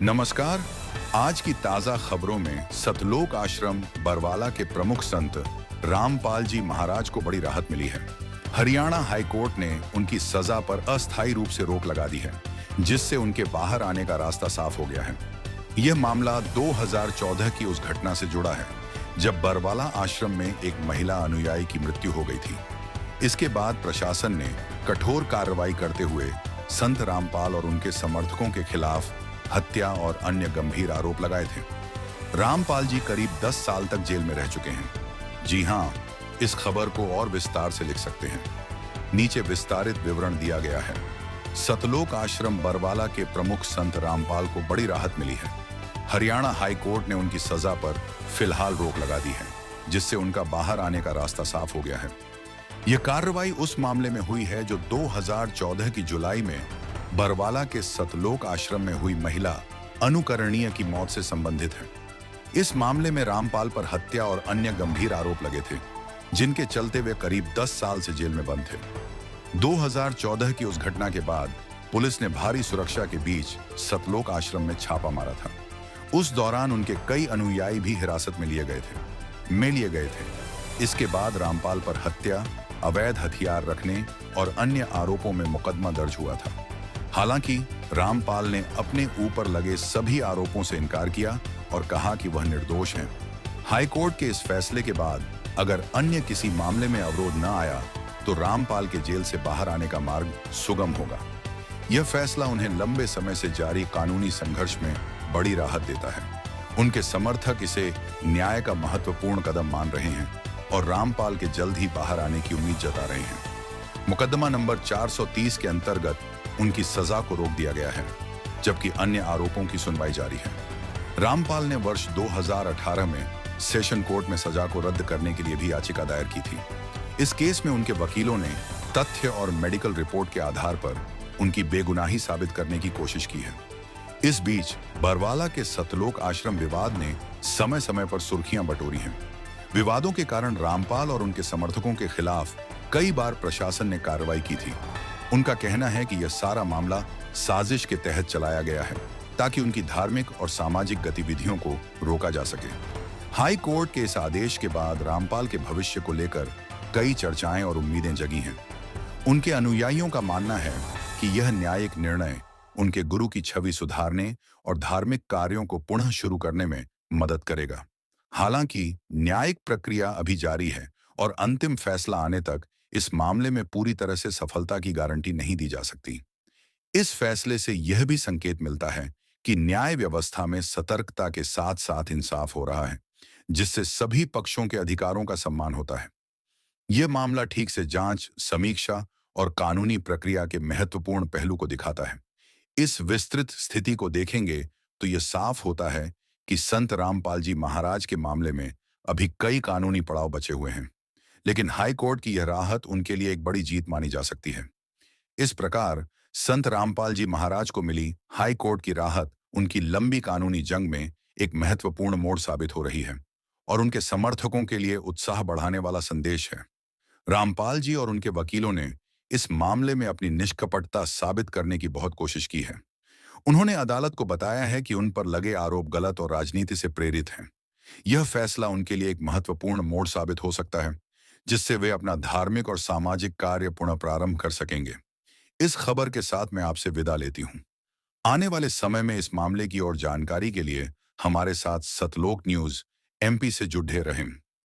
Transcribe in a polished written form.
नमस्कार। आज की ताजा खबरों में सतलोक आश्रम बरवाला के प्रमुख संत रामपाल जी महाराज को बड़ी राहत मिली है। हरियाणा हाई कोर्ट ने उनकी सजा पर अस्थायी रूप से रोक लगा दी है, जिससे उनके बाहर आने का रास्ता साफ हो गया है। यह मामला 2014 की उस घटना से जुड़ा है जब बरवाला आश्रम में एक महिला अनुयायी की मृत्यु हो गई थी। इसके बाद प्रशासन ने कठोर कार्रवाई करते हुए संत रामपाल और उनके समर्थकों के खिलाफ हत्या और अन्य गंभीर आरोप लगाए थे। रामपाल जी करीब 10 साल तक जेल में रह चुके हैं। जी हां, इस खबर को और विस्तार से लिख सकते हैं। नीचे विस्तारित विवरण दिया गया है। सतलोक आश्रम बरवाला के प्रमुख संत रामपाल को बड़ी राहत मिली है। हरियाणा हाई कोर्ट ने उनकी सजा पर फिलहाल रोक लगा दी है, जिससे उनका बाहर आने का रास्ता साफ हो गया है। यह कार्रवाई उस मामले में हुई है जो 2014 की जुलाई में बरवाला के सतलोक आश्रम में हुई महिला अनुकरणीय की मौत से संबंधित है। इस मामले में रामपाल पर हत्या और अन्य गंभीर आरोप लगे थे, जिनके चलते वे करीब 10 साल से जेल में बंद थे। 2014 की उस घटना के बाद पुलिस ने भारी सुरक्षा के बीच सतलोक आश्रम में छापा मारा था। उस दौरान उनके कई अनुयायी भी हिरासत में लिए गए थे। इसके बाद रामपाल पर हत्या, अवैध हथियार रखने और अन्य आरोपों में मुकदमा दर्ज हुआ था। हालांकि रामपाल ने अपने ऊपर लगे सभी आरोपों से इनकार किया और कहा कि वह निर्दोष हैं। हाई कोर्ट के इस फैसले के बाद अगर अन्य किसी मामले में अवरोध न आया तो रामपाल के जेल से बाहर आने का मार्ग सुगम होगा। यह फैसला उन्हें लंबे समय से जारी कानूनी संघर्ष में बड़ी राहत देता है। उनके समर्थक इसे न्याय का महत्वपूर्ण कदम मान रहे हैं और रामपाल के जल्द ही बाहर आने की उम्मीद जता रहे हैं। मुकदमा नंबर 430 के अंतर्गत उनकी सजा को रोक दिया गया है, जबकि अन्य आरोपों की सुनवाई जारी है। रामपाल ने वर्ष 2018 में सेशन कोर्ट में सजा को रद्द करने के लिए भी याचिका दायर की थी। इस केस में उनके वकीलों ने तथ्य और मेडिकल रिपोर्ट के आधार पर उनकी बेगुनाही साबित करने की कोशिश की है। इस बीच बरवाला के सतलोक आश्रम विवाद ने समय समय पर सुर्खियां बटोरी हैं। विवादों के कारण रामपाल और उनके समर्थकों के खिलाफ कई बार प्रशासन ने कार्रवाई की थी। उनका कहना है कि यह सारा मामला साजिश के तहत चलाया गया है ताकि उनकी धार्मिक और सामाजिक गतिविधियों को रोका जा सके। हाई कोर्ट के इस आदेश के बाद रामपाल के भविष्य को लेकर कई चर्चाएं और उम्मीदें जगी हैं। उनके अनुयायियों का मानना है कि यह न्यायिक निर्णय उनके गुरु की छवि सुधारने और धार्मिक कार्यों को पुनः शुरू करने में मदद करेगा। हालांकि न्यायिक प्रक्रिया अभी जारी है और अंतिम फैसला आने तक इस मामले में पूरी तरह से सफलता की गारंटी नहीं दी जा सकती। इस फैसले से यह भी संकेत मिलता है कि न्याय व्यवस्था में सतर्कता के साथ साथ इंसाफ हो रहा है, जिससे सभी पक्षों के अधिकारों का सम्मान होता है। यह मामला ठीक से जांच, समीक्षा और कानूनी प्रक्रिया के महत्वपूर्ण पहलू को दिखाता है। इस विस्तृत स्थिति को देखेंगे तो यह साफ होता है कि संत रामपाल जी महाराज के मामले में अभी कई कानूनी पड़ाव बचे हुए हैं, लेकिन हाई कोर्ट की यह राहत उनके लिए एक बड़ी जीत मानी जा सकती है। इस प्रकार संत रामपाल जी महाराज को मिली हाई कोर्ट की राहत उनकी लंबी कानूनी जंग में एक महत्वपूर्ण मोड़ साबित हो रही है और उनके समर्थकों के लिए उत्साह बढ़ाने वाला संदेश है। रामपाल जी और उनके वकीलों ने इस मामले में अपनी निष्कपटता साबित करने की बहुत कोशिश की है। उन्होंने अदालत को बताया है कि उन पर लगे आरोप गलत और राजनीति से प्रेरित हैं। यह फैसला उनके लिए एक महत्वपूर्ण मोड़ साबित हो सकता है, जिससे वे अपना धार्मिक और सामाजिक कार्य पुनः प्रारंभ कर सकेंगे। इस खबर के साथ मैं आपसे विदा लेती हूं। आने वाले समय में इस मामले की और जानकारी के लिए हमारे साथ सतलोक न्यूज एमपी से जुड़े रहें।